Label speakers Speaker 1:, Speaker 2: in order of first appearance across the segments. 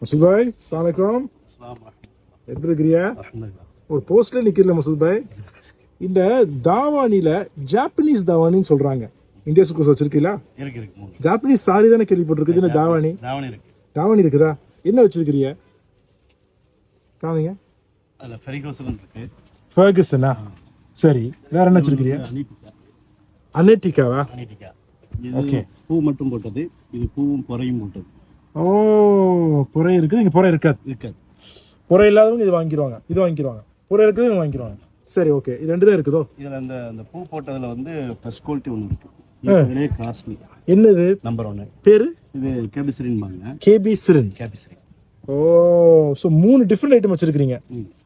Speaker 1: மசூத் பாய் அஸ்ஸலாமு அலைக்கும். எப்படி இருக்கிறியா? ஒரு போஸ்ட்ல நிக்கிறல மசூத் பாய். இந்த தாவானில ஜாப்பனீஸ் தாவானின்னு சொல்றாங்க. இந்தியா சுக்கு வச்சிருக்கீங்களா? ஜாப்பனீஸ் சாரி தானே கேள்விப்பட்டிருக்கு. இந்த தாவானி தாவானி இருக்குதா? என்ன வச்சிருக்கிறிய காமிங்க.
Speaker 2: அதுல ஃபெர்குசன் இருக்கு.
Speaker 1: ஃபெர்குசனா? சரி, வேற என்ன வச்சிருக்கிறிய? அனெட்டிகாவா?
Speaker 2: அனெட்டிகா. ஓகே, பூ மட்டும் போட்டது. இது பூவும் பொறையும் போட்டது.
Speaker 1: ஓ, புறை இருக்குது, இங்க புறை இருக்காது. புறை இல்லாதவங்க இது வாங்கிடுவாங்க, இது வாங்கிடுவாங்க. புறை இருக்குது, இவங்க வாங்கிடுவாங்க. சரி, ஓகே. இது ரெண்டு தான் இருக்குதோ?
Speaker 2: இதுல அந்த பூ போட்டதுல வந்து ஃபர்ஸ்ட் குவாலிட்டி ஒன்று இருக்கு. இதுலயே காஸ்ட்லி.
Speaker 1: என்னது?
Speaker 2: நம்பர் 1
Speaker 1: பேரு
Speaker 2: இது கேபிசிரின்பாங்க.
Speaker 1: கேபிசிரின்.
Speaker 2: கேபிசிரின்.
Speaker 1: ஓ, சோ 3 டிஃபரண்ட் ஐட்டம் வச்சிருக்கீங்க.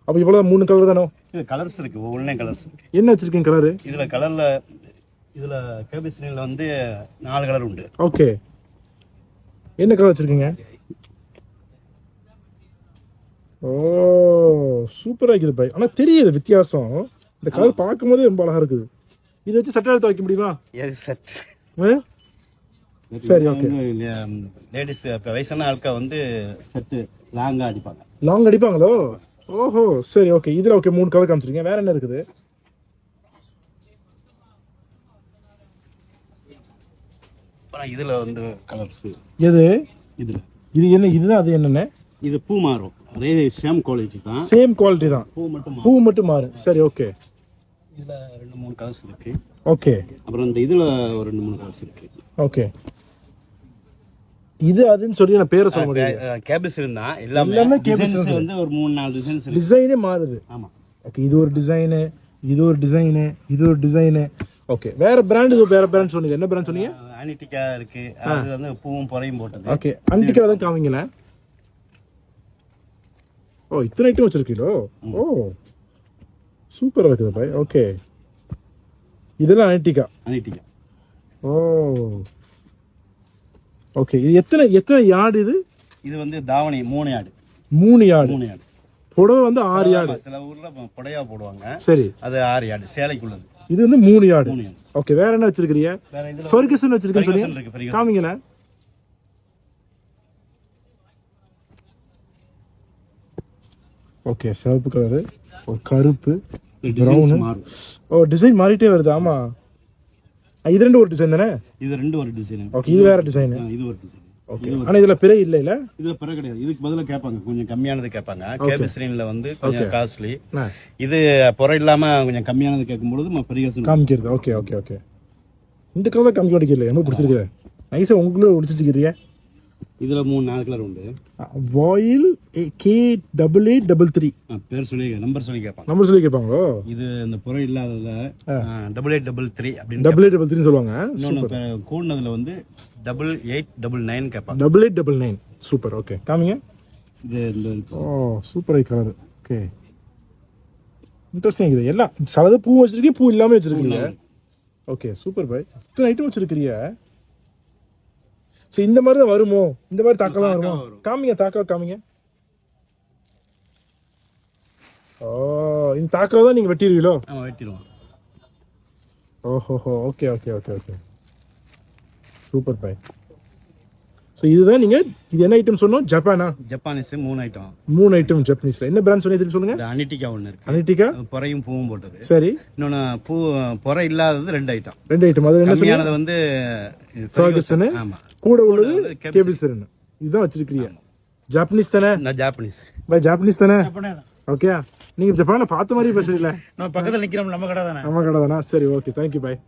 Speaker 1: அப்ப இவ்வளவு 3 கலர் தானோ?
Speaker 2: இது கலர்ஸ் இருக்கு, ஒவ்வொண்ணே கலர்ஸ் இருக்கு.
Speaker 1: என்ன வச்சிருக்கீங்க கலர்?
Speaker 2: இதுல கேபிசிரின்ல வந்து 4 கலர் உண்டு.
Speaker 1: ஓகே, என்ன கலர் வச்சிருக்கீங்க? ஓ, சூப்பரா இருக்குது பை. ஆனா தெரியுது வித்தியாசம். இந்த கலர் பார்க்கும்போது ரொம்ப அழகா இருக்குது. இதை வச்சு சட்டை எடுத்து வைக்க முடியுமா?
Speaker 2: எது செட்?
Speaker 1: சரி, ஓகே.
Speaker 2: லேடிஸ் வயசான ஆட்கள் வந்து செட் லாங்கா அடிப்பாங்க.
Speaker 1: லாங் அடிப்பாங்களோ? ஓஹோ, சரி, ஓகே. இதுல ஓகே 3 கலர் காமிச்சிருக்கீங்க. வேற என்ன இருக்குது?
Speaker 2: இதுல வந்து கலர்ஸ்
Speaker 1: எது?
Speaker 2: இதுல
Speaker 1: இது என்ன? இதுதான் அது என்னன்னு?
Speaker 2: இது பூ மாறும். அதே சேம் குவாலிட்டி தான்.
Speaker 1: சேம் குவாலிட்டி தான்.
Speaker 2: பூ
Speaker 1: மட்டும் மாறும். சரி, ஓகே.
Speaker 2: இதுல 2-3 கலர்ஸ் இருக்கு.
Speaker 1: ஓகே.
Speaker 2: அப்புறம் இந்த இதுல ஒரு 2-3 கலர்ஸ் இருக்கு.
Speaker 1: ஓகே. இது அதுன்னு சொல்லி நான் பேரை சொல்ல முடியாது.
Speaker 2: கேபிசிரின் தான் எல்லாமே. கேபிசிரின் வந்து ஒரு 3-4 டிசைன்ஸ் இருக்கு.
Speaker 1: டிசைனே மாறுது.
Speaker 2: ஆமா.
Speaker 1: ஓகே, இது ஒரு டிசைன், இது ஒரு டிசைன், இது ஒரு டிசைன். ஓகே, வேற பிராண்ட், இது வேற பிராண்ட் சொன்னீங்க. என்ன பிராண்ட் சொன்னீங்க?
Speaker 2: அனிட்டிகா இருக்கு. அது வந்து பூவும் பொறையும் போட்டது.
Speaker 1: ஓகே, அனிட்டிகா தான் காமிங்களே. ஓ, இத்தனை ஐட்டம் வச்சிருக்கீங்களோ? ஓ, சூப்பரா இருக்குது பாய். ஓகே, இதெல்லாம் அனிட்டிகா. ஓ, ஓகே. இது எத்தனை யார்டு இது?
Speaker 2: இது வந்து தாவணி 3 யார்டு.
Speaker 1: 3 யார்டு. புடவை வந்து 6 யார்டு.
Speaker 2: சில ஊர்ல புடையா போடுவாங்க.
Speaker 1: சரி,
Speaker 2: அது 6 யார்டு சேலைக்குள்ளது.
Speaker 1: இது வந்து 3 யார்டு. ஓகே, வேற என்ன வச்சிருக்கீங்க? ஃபெர்குசன் வச்சிருக்கேன்னு சொல்லி காமிங்களே. ஓகே, சிவப்பு கலரு, ஒரு கருப்பு, பிரவுன். ஓ, டிசைன் மாறிட்டே வருது. ஆமா, இது ரெண்டு ஒரு டிசைன் தானே?
Speaker 2: இது ரெண்டு ஒரு டிசைன்.
Speaker 1: ஓகே, இது வேற டிசைன்.
Speaker 2: இது ஒரு டிசைன்.
Speaker 1: ஓகே, ஆனா இதுல பிறை இல்ல இல்ல?
Speaker 2: இதுல பிறை கிடையாது. இதுக்கு பதிலா கேட்பாங்க, கொஞ்சம் கம்மியானது கேட்பாங்க. கேபிசிரின்ல வந்து கொஞ்சம் காஸ்ட்லி. இது புறை இல்லாம கொஞ்சம் கம்மியானது கேட்கும்போது பெரிய
Speaker 1: காமிக்கிறது. Okay okay okay. இந்த கலர் கம்மி கிடைக்கல, எனக்கு பிடிச்சிருக்கு. நைஸா உங்களுக்குள்ள பிடிச்சிருக்கிறியா?
Speaker 2: இதுல 3-4 கலர் உண்டு.
Speaker 1: வாயில் K8833.
Speaker 2: பேர் சொல்லி நம்பர் சொல்லி கேட்பாங்க.
Speaker 1: நம்பர் சொல்லி கேட்பாங்களோ?
Speaker 2: இது இந்த புறை இல்லாததுல 8833 அப்படின்னு
Speaker 1: 8833 சொல்லுவாங்க.
Speaker 2: இன்னொன்னு கூடுனதுல வந்து 8899 கேட்பாங்க.
Speaker 1: 8899. சூப்பர். ஓகே, காமிங்க.
Speaker 2: இது இந்த
Speaker 1: ஓ, சூப்பர் கலர். Okay, interesting. இது எல்லாம் சிலது பூ வச்சிருக்கீங்க, பூ இல்லாம வச்சிருக்கீங்க. ஓகே, சூப்பர் பாய். இத்தனை ஐட்டம் வச்சிருக்கீங்க. சோ இந்த மாதிரி தான் வருமோ? இந்த மாதிரி தாக்கலாம் வருமோ? காமிங்க, தாக்கா காமிங்க. ஓ, இந்த தாக்காவை தான் நீங்க வெட்டிடுவீங்களோ?
Speaker 2: ஆமா, வெட்டிடுவோம்.
Speaker 1: ஓஹோஹோ, okay okay okay okay, super பாய். ஸோ இதுதான் நீங்க, இது என்ன ஐட்டம் சொன்னோம்? ஜப்பானா?
Speaker 2: Japanese 3 item.
Speaker 1: 3 ஐட்டம் ஜப்பானீஸ்ல. என்ன பிராண்ட் சொன்னீங்க சொல்லுங்க?
Speaker 2: அனிட்டிகா ஒன்று இருக்கு.
Speaker 1: அனிட்டிகா
Speaker 2: பொறையும் பூவும் போட்டது.
Speaker 1: சரி.
Speaker 2: இன்னொன்று பொறை இல்லாதது 2 ஐட்டம்.
Speaker 1: 2 ஐட்டம். அது என்ன சொன்னீங்க?
Speaker 2: வந்து
Speaker 1: ஃபெர்குசன்.
Speaker 2: ஆமா.
Speaker 1: கூட உள்ளது கேபிசிரின். இதுதான் வச்சிருக்கீங்க. ஜப்பானீஸ் தானே?
Speaker 2: நான் ஜப்பானீஸ்.
Speaker 1: பாய், ஜப்பானீஸ் தானே? ஓகே, நீங்க ஜப்பானை பார்த்த மாதிரி பேசுறீங்களா?
Speaker 2: நம்ம பக்கத்துல நிக்கிறோம். நம்ம கடை தானே?
Speaker 1: நம்ம கடை தானா? சரி, ஓகே, தேங்க்யூ பாய்.